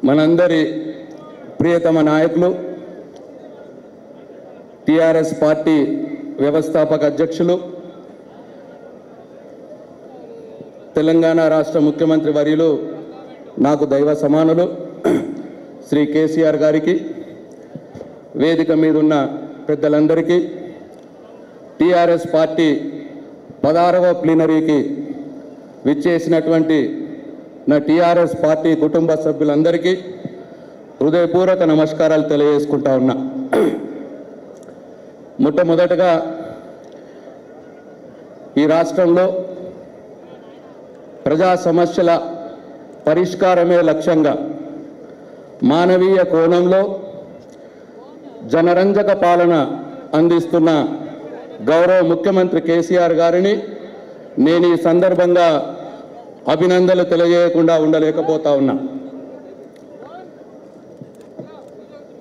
మనందరి ప్రియతమ నాయకులు TRS party వ్యవస్థాపక అధ్యక్షులు తెలంగాణ రాష్ట్ర ముఖ్యమంత్రి వర్యులు నాకు దైవ సమానులు శ్రీ కేసీఆర్ గారికి, వేదిక మీద ఉన్న పెద్దలందరికీ, టిఆర్ఎస్ పార్టీ 16వ ప్లీనరీకి విచ్చేసినటువంటి నా టిఆర్ఎస్ పార్టీ కుటుంబ సభ్యులందరికీ హృదయపూర్వక నమస్కారాలు తెలియజేసుకుంటా ఉన్నా. మొట్టమొదటగా ఈ రాష్ట్రంలో ప్రజా సమస్యల పరిష్కారమే లక్ష్యంగా మానవీయ కోణంలో జనరంజక పాలన అందిస్తున్న గౌరవ ముఖ్యమంత్రి కేసీఆర్ గారిని నేను ఈ సందర్భంగా అభినందనలు తెలియజేయకుండా ఉండలేకపోతా ఉన్నా.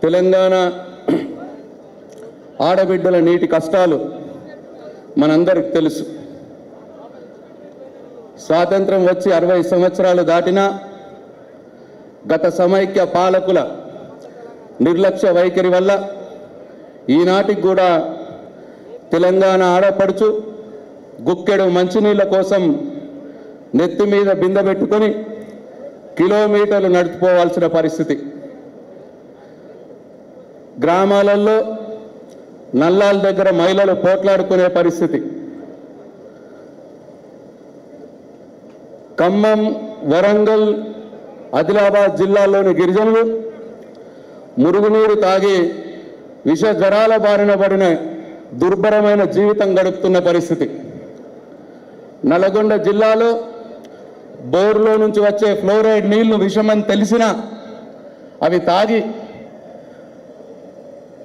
తెలంగాణ ఆడబిడ్డల నీటి కష్టాలు మనందరికి తెలుసు. స్వాతంత్రం వచ్చి 60 సంవత్సరాలు దాటినా గత సమైక్య పాలకుల నిర్లక్ష్య వైఖరి వల్ల ఈనాటికి కూడా తెలంగాణ ఆడపడుచు గుక్కెడు మంచినీళ్ళ కోసం నెత్తి మీద బిందె పెట్టుకొని కిలోమీటర్లు నడిచిపోవాల్సిన పరిస్థితి. గ్రామాలలో నల్లాల దగ్గర మహిళలు పోట్లాడుకునే పరిస్థితి. ఖమ్మం, వరంగల్, ఆదిలాబాద్ జిల్లాల్లోని గిరిజనులు మురుగునీరు తాగి విష జ్వరాల బారిన పడిన దుర్భరమైన జీవితం గడుపుతున్న పరిస్థితి. నల్గొండ జిల్లాలో బోర్లో నుంచి వచ్చే ఫ్లోరైడ్ నీళ్లు విషమని తెలిసినా అవి తాగి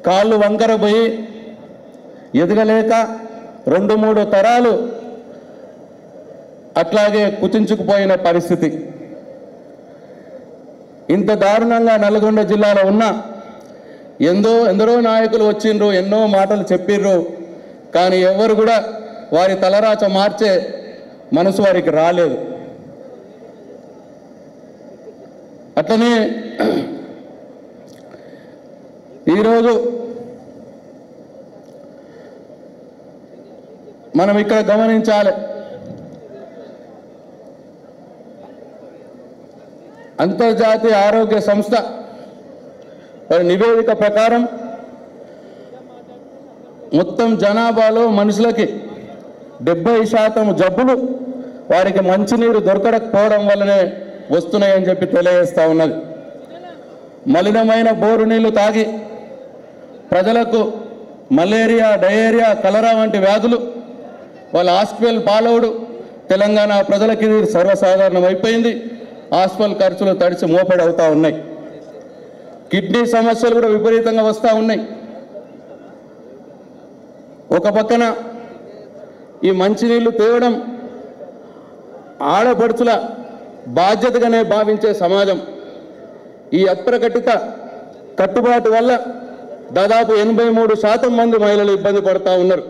కాళ్ళు వంకరపోయి ఎదగలేక 2-3 తరాలు అట్లాగే కుచించుకుపోయిన పరిస్థితి. ఇంత దారుణంగా నల్గొండ జిల్లాలో ఉన్న ఎందరో నాయకులు వచ్చిండ్రు, ఎన్నో మాటలు చెప్పిర్రు, కానీ ఎవరు కూడా వారి తలరాచ మార్చే మనసు వారికి రాలేదు. అట్లనే ఈరోజు మనం ఇక్కడ గమనించాలి, అంతర్జాతీయ ఆరోగ్య సంస్థ నివేదిక ప్రకారం మొత్తం జనాభాలో మనుషులకి 70% జబ్బులు వారికి మంచినీరు దొరకకపోవడం వల్లనే వస్తున్నాయని చెప్పి తెలియజేస్తూ ఉన్నది. మలినమైన బోరు నీళ్లు తాగి ప్రజలకు మలేరియా, డయేరియా, కలరా వంటి వ్యాధులు వాళ్ళ హాస్పిటల్ పాలవుడు తెలంగాణ ప్రజలకి సర్వసాధారణం అయిపోయింది. హాస్పిటల్ ఖర్చులు తడిచి మోపెడి అవుతూ ఉన్నాయి. కిడ్నీ సమస్యలు కూడా విపరీతంగా వస్తూ ఉన్నాయి. ఒక పక్కన ఈ మంచినీళ్లు తేవడం ఆడపడుచుల బాధ్యతగానే భావించే సమాజం. ఈ అప్రకటిత కట్టుబాటు వల్ల దాదాపు 83% మంది మహిళలు ఇబ్బంది పడుతూ ఉన్నారు.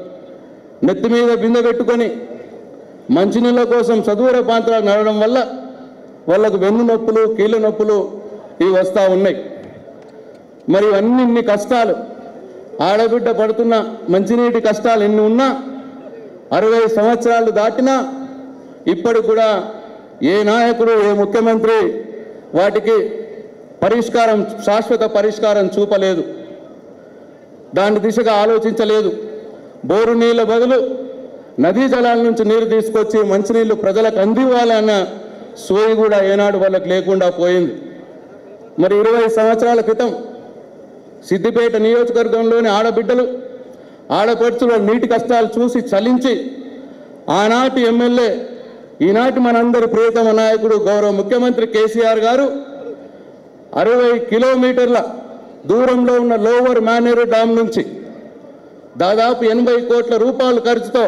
నెత్తి మీద బిందె పెట్టుకొని మంచినీళ్ళ కోసం చదువుర ప్రాంతాలకు నడవడం వల్ల వాళ్ళకు వెన్ను నొప్పులు, కీళ్ళ నొప్పులు ఇవి వస్తూ ఉన్నాయి. మరి ఇన్ని కష్టాలు, ఆడబిడ్డ పడుతున్న మంచినీటి కష్టాలు ఎన్ని ఉన్నా 60 సంవత్సరాలు దాటినా ఇప్పటికి కూడా ఏ నాయకుడు, ఏ ముఖ్యమంత్రి వాటికి పరిష్కారం, శాశ్వత పరిష్కారం చూపలేదు. దాని దిశగా ఆలోచించలేదు. బోరు నీళ్ళ బదులు నదీ జలాల నుంచి నీరు తీసుకొచ్చి మంచినీళ్ళు ప్రజలకు అందివ్వాలన్న సోయి కూడా ఏనాడు వాళ్ళకు లేకుండా పోయింది. మరి 20 సంవత్సరాల క్రితం సిద్దిపేట నియోజకవర్గంలోని ఆడబిడ్డలు, ఆడపడుచుల నీటి కష్టాలు చూసి చలించి ఆనాటి ఎమ్మెల్యే, ఈనాటి మనందరి ప్రియతమ నాయకుడు గౌరవ ముఖ్యమంత్రి కేసీఆర్ గారు 60 కిలోమీటర్ల దూరంలో ఉన్న లోవర్ మానేరు డ్యామ్ నుంచి దాదాపు 80 కోట్ల రూపాయల ఖర్చుతో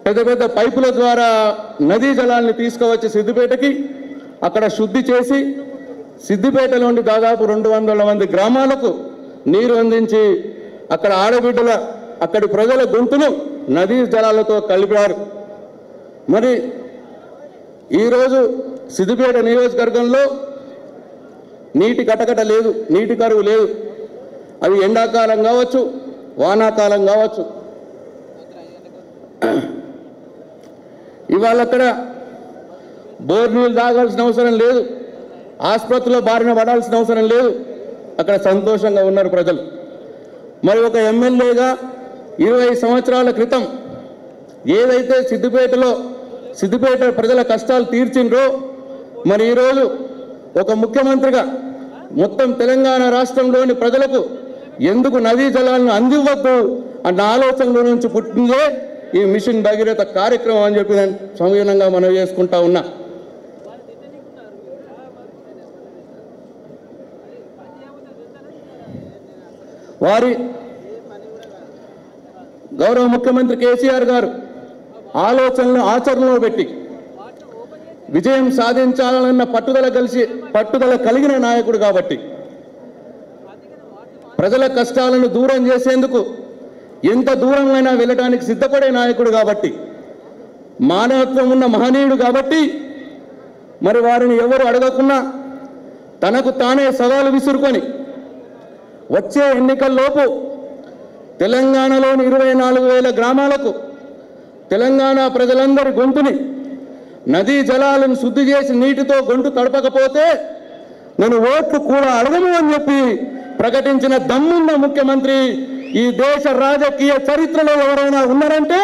పెద్ద పెద్ద పైపుల ద్వారా నదీ జలాన్ని తీసుకువచ్చి సిద్దిపేటకి అక్కడ శుద్ధి చేసి సిద్దిపేటలోని దాదాపు 200 మంది గ్రామాలకు నీరు అందించి అక్కడ ఆడబిడ్డల, అక్కడి ప్రజల గొంతును నదీ జలాలతో కలిపారు. మరి ఈరోజు సిద్దిపేట నియోజకవర్గంలో నీటి కటకట లేదు, నీటి కరువు లేదు. అవి ఎండాకాలం కావచ్చు, వానాకాలం కావచ్చు. ఇవాళ అక్కడ బోర్ నీళ్ళు తాగాల్సిన అవసరం లేదు, ఆసుపత్రిలో బారిన పడాల్సిన అవసరం లేదు. అక్కడ సంతోషంగా ఉన్నారు ప్రజలు. మరి ఒక ఎమ్మెల్యేగా 20 సంవత్సరాల క్రితం ఏదైతే సిద్దిపేట ప్రజల కష్టాలు తీర్చిండ్రో, మరి ఈరోజు ఒక ముఖ్యమంత్రిగా మొత్తం తెలంగాణ రాష్ట్రంలోని ప్రజలకు ఎందుకు నదీ జలాలను అందివ్వద్దు అన్న ఆలోచనలో నుంచి పుట్టిందే ఈ మిషన్ భగీరథ కార్యక్రమం అని చెప్పి నేను సంవీనంగా మనం చేసుకుంటా ఉన్నా. వారి గౌరవ ముఖ్యమంత్రి కేసీఆర్ గారు ఆలోచనలు ఆచరణలో పెట్టి విజయం సాధించాలన్న పట్టుదల కలిగిన నాయకుడు కాబట్టి, ప్రజల కష్టాలను దూరం చేసేందుకు ఎంత దూరమైనా వెళ్ళడానికి సిద్ధపడే నాయకుడు కాబట్టి, మానవత్వం ఉన్న మహనీయుడు కాబట్టి, మరి వారిని ఎవరు అడగకున్నా తనకు తానే సవాలు విసురుకొని వచ్చే ఎన్నికల్లోపు తెలంగాణలోని 24,000 గ్రామాలకు తెలంగాణ ప్రజలందరి గొంతుని నదీ జలాలను శుద్ధి చేసి నీటితో గొంతు తడపకపోతే నేను ఓట్లు కూడా అడగను అని చెప్పి ప్రకటించిన దమ్మున్న ముఖ్యమంత్రి ఈ దేశ రాజకీయ చరిత్రలో ఎవరైనా ఉన్నారంటే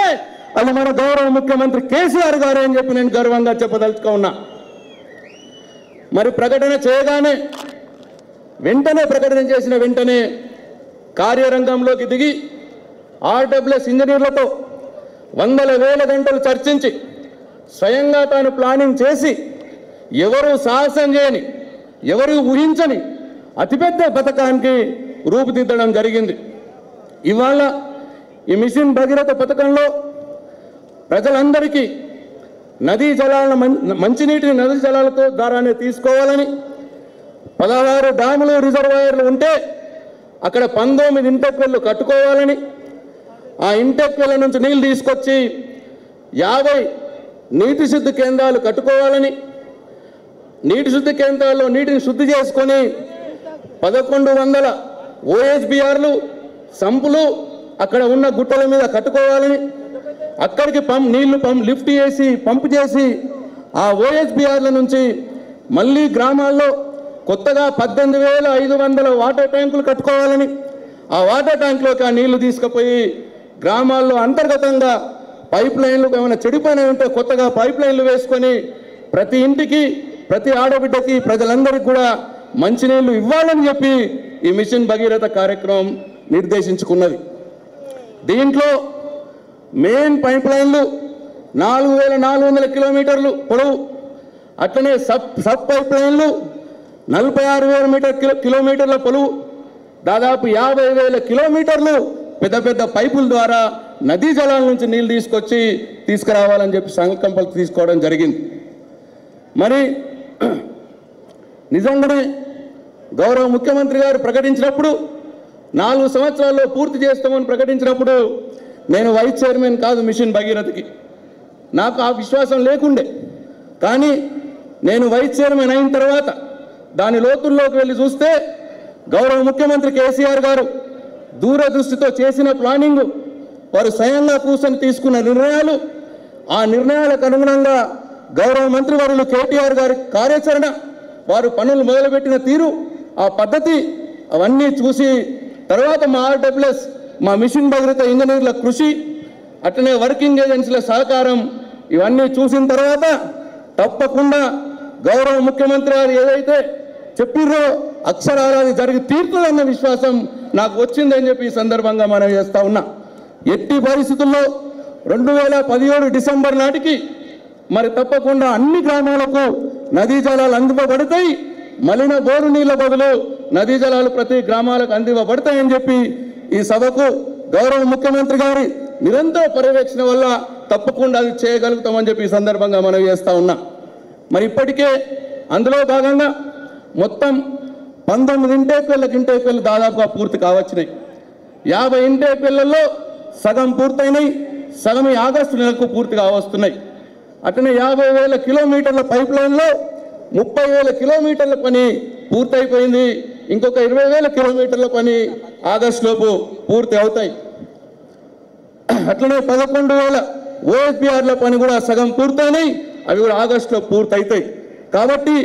అది మన గౌరవ ముఖ్యమంత్రి కేసీఆర్ గారే అని చెప్పి నేను గర్వంగా చెప్పదలుచుకో ఉన్నా. మరి ప్రకటన చేయగానే ప్రకటన చేసిన వెంటనే కార్యరంగంలోకి దిగి ఆర్డబ్ల్యూఎస్ ఇంజనీర్లతో వందల వేల గంటలు చర్చించి స్వయంగా తాను ప్లానింగ్ చేసి ఎవరు సాహసం చేయని, ఎవరు ఊహించని అతిపెద్ద పథకానికి రూపుదిద్దడం జరిగింది. ఇవాళ ఈ మిషన్ భగీరథ పథకంలో ప్రజలందరికీ నదీ జలాలను మంచినీటిని నదీ జలాలతో ద్వారానే తీసుకోవాలని 16 డ్యాములు రిజర్వాయర్లు ఉంటే అక్కడ 19 ఇంటెక్వెళ్ళు కట్టుకోవాలని, ఆ ఇంటెక్వెళ్ళ నుంచి నీళ్ళు తీసుకొచ్చి 50 నీటి శుద్ధి కేంద్రాలు కట్టుకోవాలని, నీటి శుద్ధి కేంద్రాల్లో నీటిని శుద్ధి చేసుకొని 1100 OSBRలు సంపులు అక్కడ ఉన్న గుట్టల మీద కట్టుకోవాలని, అక్కడికి నీళ్లు లిఫ్ట్ చేసి పంపు చేసి ఆ OSBRల నుంచి మళ్ళీ గ్రామాల్లో కొత్తగా 18,500 వాటర్ ట్యాంకులు కట్టుకోవాలని, ఆ వాటర్ ట్యాంకులోకి ఆ నీళ్లు తీసుకుపోయి గ్రామాల్లో అంతర్గతంగా పైప్ లైన్లు ఏమైనా చెడిపోయినా ఉంటే కొత్తగా పైప్ లైన్లు వేసుకొని ప్రతి ఇంటికి ప్రతి ఆడబిడ్డకి ప్రజలందరికీ కూడా మంచినీళ్లు ఇవ్వాలని చెప్పి ఈ మిషన్ భగీరథ కార్యక్రమం నిర్దేశించుకున్నది. దీంట్లో మెయిన్ పైప్ లైన్లు 4,400 కిలోమీటర్లు పొడవు, అట్లనే సబ్ పైప్ లైన్లు 46,000 కిలోమీటర్ల పొడవు, దాదాపు 50,000 కిలోమీటర్లు పెద్ద పెద్ద పైపుల ద్వారా నదీ జలాల నుంచి నీళ్ళు తీసుకురావాలని చెప్పి సంకల్పాలు తీసుకోవడం జరిగింది. మరి నిజంగానే గౌరవ ముఖ్యమంత్రి గారు ప్రకటించినప్పుడు 4 సంవత్సరాల్లో పూర్తి చేస్తామని ప్రకటించినప్పుడు నేను వైస్ చైర్మన్ కాదు మిషన్ భగీరథకి, నాకు ఆ విశ్వాసం లేకుండే. కానీ నేను వైస్ చైర్మన్ అయిన తర్వాత దాని లోతుల్లోకి వెళ్ళి చూస్తే గౌరవ ముఖ్యమంత్రి కేసీఆర్ గారు దూరదృష్టితో చేసిన ప్లానింగ్, వారు స్వయంగా కూర్చొని తీసుకున్న నిర్ణయాలు, ఆ నిర్ణయాలకు అనుగుణంగా గౌరవ మంత్రివర్యులు కేటీఆర్ గారి కార్యాచరణ, వారు పనులు మొదలుపెట్టిన తీరు, ఆ పద్ధతి అవన్నీ చూసి తర్వాత మా ఆర్డబ్ల్యూఎస్ మా మిషన్ భగీరథ ఇంజనీర్ల కృషి, అట్లనే వర్కింగ్ ఏజెన్సీల సహకారం ఇవన్నీ చూసిన తర్వాత తప్పకుండా గౌరవ ముఖ్యమంత్రి గారు ఏదైతే చెప్పిర్రో అక్షరాలు జరిగి తీరుతుందన్న విశ్వాసం నాకు వచ్చిందని చెప్పి ఈ సందర్భంగా మనం చేస్తా ఉన్నా. ఎట్టి పరిస్థితుల్లో 2017 డిసెంబర్ నాటికి మరి తప్పకుండా అన్ని గ్రామాలకు నదీ జలాలు అందివ్వబడతాయి. మలిన బోరు నీళ్ల బదులు నదీ జలాలు ప్రతి గ్రామాలకు అందివ్వబడతాయని చెప్పి ఈ సభకు గౌరవ ముఖ్యమంత్రి గారి నిరంతర పర్యవేక్షణ వల్ల తప్పకుండా అది చేయగలుగుతామని చెప్పి ఈ సందర్భంగా మనం చేస్తా ఉన్నా. మరి ఇప్పటికే అందులో భాగంగా మొత్తం 19 ఇంటేక్వెళ్ళు దాదాపుగా పూర్తి కావచ్చినాయి. 50 ఇంటేక్వెళ్ళల్లో సగం పూర్తయినాయి, సగం ఆగస్టు నెలకు పూర్తి కావస్తున్నాయి. అట్లనే 50,000 కిలోమీటర్ల పైప్ లైన్లో 30,000 కిలోమీటర్ల పని పూర్తయిపోయింది. ఇంకొక 20,000 కిలోమీటర్ల పని ఆగస్టులోపు పూర్తి అవుతాయి. అట్లనే 11,000 ఓఎస్బీఆర్ల పని కూడా సగం పూర్తయినాయి, అవి కూడా ఆగస్టులో పూర్తవుతాయి. కాబట్టి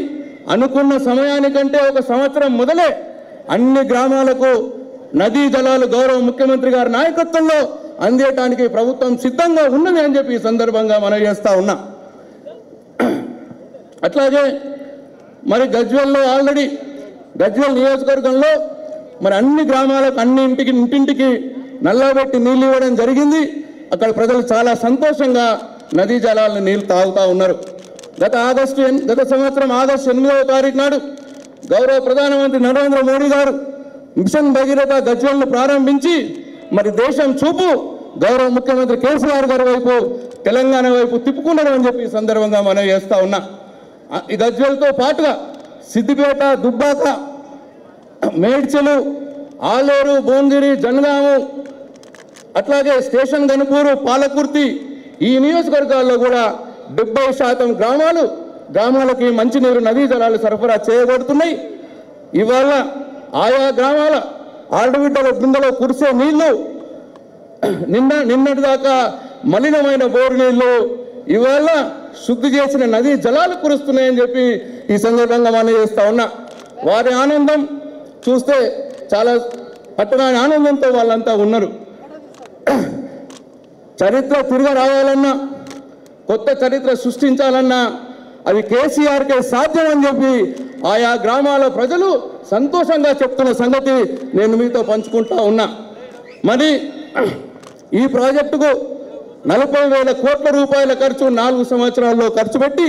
అనుకున్న సమయానికంటే ఒక సంవత్సరం మొదలే అన్ని గ్రామాలకు నదీ జలాలు గౌరవ ముఖ్యమంత్రి గారి నాయకత్వంలో అందేయటానికి ప్రభుత్వం సిద్ధంగా ఉన్నది అని చెప్పి ఈ సందర్భంగా మనం చేస్తూ ఉన్నాం. అట్లాగే మరి గజ్వేల్లో ఆల్రెడీ గజ్వేల్ నియోజకవర్గంలో మరి అన్ని గ్రామాలకు ఇంటింటికి నల్లబెట్టి నీళ్ళు ఇవ్వడం జరిగింది. అక్కడ ప్రజలు చాలా సంతోషంగా నదీ జలాలను నీళ్లు తాగుతూ ఉన్నారు. గత సంవత్సరం ఆగస్టు 8వ తారీఖు నాడు గౌరవ ప్రధానమంత్రి నరేంద్ర మోడీ గారు మిషన్ భగీరథ గజ్వేల్ను ప్రారంభించి మరి దేశం చూపు గౌరవ ముఖ్యమంత్రి కేసీఆర్ గారి వైపు, తెలంగాణ వైపు తిప్పుకున్నాడు అని చెప్పి ఈ సందర్భంగా మనం చేస్తూ ఉన్నాం. ఈ గజ్వేల్తో పాటుగా సిద్దిపేట, దుబ్బాక, మేడ్చలు, ఆలేరు, భువనగిరి, జనగాము, అట్లాగే స్టేషన్ గనుపూరు, పాలకుర్తి ఈ నియోజకవర్గాల్లో కూడా 70% గ్రామాలకి మంచినీరు నదీ జలాలు సరఫరా చేయబడుతున్నాయి. ఇవాళ ఆయా గ్రామాల ఆడబిడ్డల బృందలో కురిసే నీళ్లు నిన్నటి దాకా మలినమైన బోరు నీళ్లు ఇవాళ శుద్ధి చేసిన నదీ జలాలు కురుస్తున్నాయని చెప్పి ఈ సందర్భంగా మనం చేస్తా ఉన్నా. వారి ఆనందం చూస్తే చాలా పట్టణాన్ని ఆనందంతో వాళ్ళంతా ఉన్నారు. చరిత్ర తిరిగి రావాలన్నా, కొత్త చరిత్ర సృష్టించాలన్నా అది కేసీఆర్కే సాధ్యం అని చెప్పి ఆయా గ్రామాల ప్రజలు సంతోషంగా చెప్తున్న సంగతి నేను మీతో పంచుకుంటా ఉన్నా. మరి ఈ ప్రాజెక్టుకు 40,000 కోట్ల రూపాయల ఖర్చు 4 సంవత్సరాల్లో ఖర్చు పెట్టి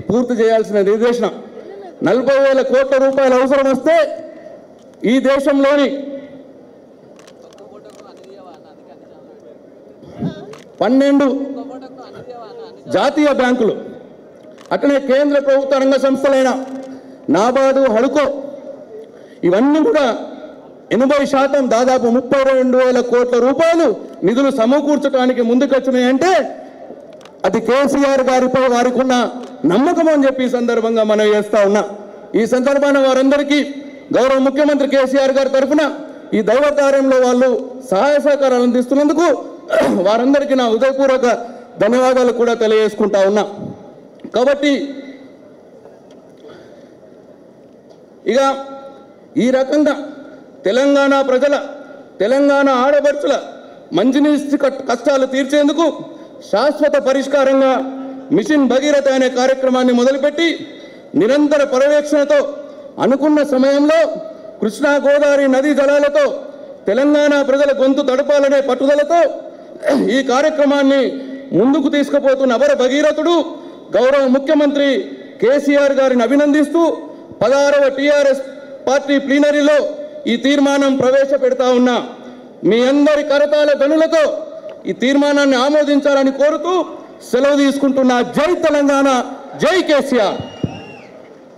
పూర్తి చేయాల్సిన నిర్దేశనం. 40,000 కోట్ల రూపాయలు అవసరం వస్తే ఈ దేశంలోని 12 జాతీయ బ్యాంకులు, అట్లనే కేంద్ర ప్రభుత్వ రంగ సంస్థలైన నాబార్డు, హడ్కో ఇవన్నీ కూడా 80% దాదాపు 32,000 కోట్ల రూపాయలు నిధులు సమకూర్చడానికి ముందుకొచ్చినాయంటే అది కేసీఆర్ గారిపై వారికి ఉన్న నమ్మకం అని చెప్పి ఈ సందర్భంగా మనం చేస్తా ఉన్నా. ఈ సందర్భాన వారందరికీ గౌరవ ముఖ్యమంత్రి కేసీఆర్ గారి తరఫున ఈ దైవ కార్యంలో వాళ్ళు సహాయ సహకారాలు అందిస్తున్నందుకు వారందరికీ నా హృదయపూర్వక ధన్యవాదాలు కూడా తెలియజేసుకుంటా ఉన్నా. కాబట్టి ఇక ఈ రకంగా తెలంగాణ ప్రజల, తెలంగాణ ఆడపడుచుల మంచినీటి కష్టాలు తీర్చేందుకు శాశ్వత పరిష్కారంగా మిషన్ భగీరథ అనే కార్యక్రమాన్ని మొదలుపెట్టి నిరంతర పర్యవేక్షణతో అనుకున్న సమయంలో కృష్ణా గోదావరి నదీ జలాలతో తెలంగాణ ప్రజల గొంతు తడపాలనే పట్టుదలతో ఈ కార్యక్రమాన్ని ముందుకు తీసుకుపోతున్న అపర భగీరథుడు గౌరవ ముఖ్యమంత్రి కేసీఆర్ గారిని అభినందిస్తూ 16వ టీఆర్ఎస్ పార్టీ ప్లీనరీలో ఈ తీర్మానం ప్రవేశపెడతా ఉన్నా. మీ అందరి కరతాల ధ్వనులతో ఈ తీర్మానాన్ని ఆమోదించాలని కోరుతూ సెలవు తీసుకుంటున్నా. జై తెలంగాణ, జై కేసీఆర్.